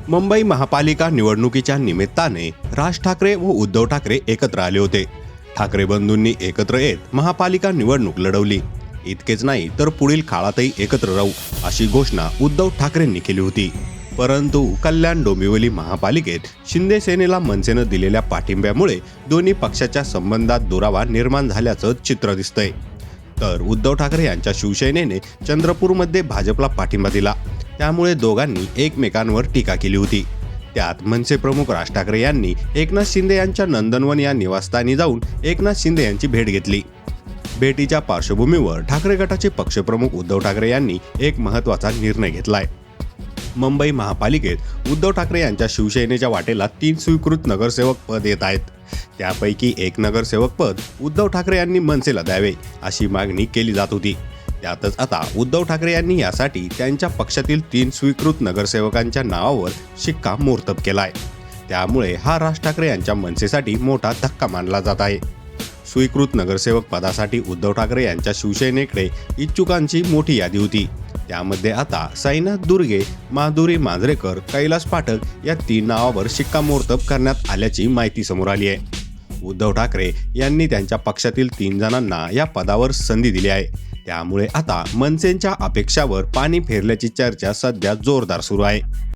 मुंबई महापालिका निवडणुकीच्या निमित्ताने राज ठाकरे व उद्धव ठाकरे एकत्र आले होते. ठाकरे बंधूंनी एकत्र येत महापालिका निवडणूक लढवली. इतकेच नाही तर पुढील काळातही एकत्र राहू अशी घोषणा उद्धव ठाकरेंनी केली होती. परंतु कल्याण डोंबिवली महापालिकेत शिंदे सेनेला मनसेनं दिलेल्या पाठिंब्यामुळे दोन्ही पक्षाच्या संबंधात दुरावा निर्माण झाल्याचं चित्र दिसतंय. तर उद्धव ठाकरे यांच्या शिवसेनेने चंद्रपूरमध्ये भाजपला पाठिंबा दिला. त्यामुळे दोघांनी एकमेकांवर टीका केली होती. त्यात मनसे प्रमुख राज ठाकरे यांनी एकनाथ शिंदे यांच्या नंदनवन या निवासस्थानी जाऊन एकनाथ शिंदे यांची भेट घेतली. भेटीच्या पार्श्वभूमीवर ठाकरे गटाचे पक्षप्रमुख उद्धव ठाकरे यांनी एक महत्त्वाचा निर्णय घेतलाय. मुंबई महापालिकेत उद्धव ठाकरे यांच्या शिवसेनेच्या वाटेला 3 स्वीकृत नगरसेवक पद येत आहेत. त्यापैकी एक नगरसेवक पद उद्धव ठाकरे यांनी मनसेला द्यावे अशी मागणी केली जात होती. त्यातच आता उद्धव ठाकरे यांनी यासाठी त्यांच्या पक्षातील 3 स्वीकृत नगरसेवकांच्या नावावर शिक्कामोर्तब केलाय. त्यामुळे हा राज ठाकरे यांच्या मनसेसाठी मोठा धक्का मानला जात आहे. स्वीकृत नगरसेवक पदासाठी उद्धव ठाकरे यांच्या शिवसेनेकडे इच्छुकांची मोठी यादी होती. त्यामध्ये आता साईनाथ दुर्गे, माधुरी मांजरेकर, कैलास पाठक या 3 नावावर शिक्कामोर्तब करण्यात आल्याची माहिती समोर आली आहे. उद्धव ठाकरे यांनी त्यांच्या पक्षातील 3 जणांना या पदावर संधी दिली आहे. त्यामुळे आता मनसेंच्या अपेक्षावर पाणी फेरल्याची चर्चा सध्या जोरदार सुरू आहे.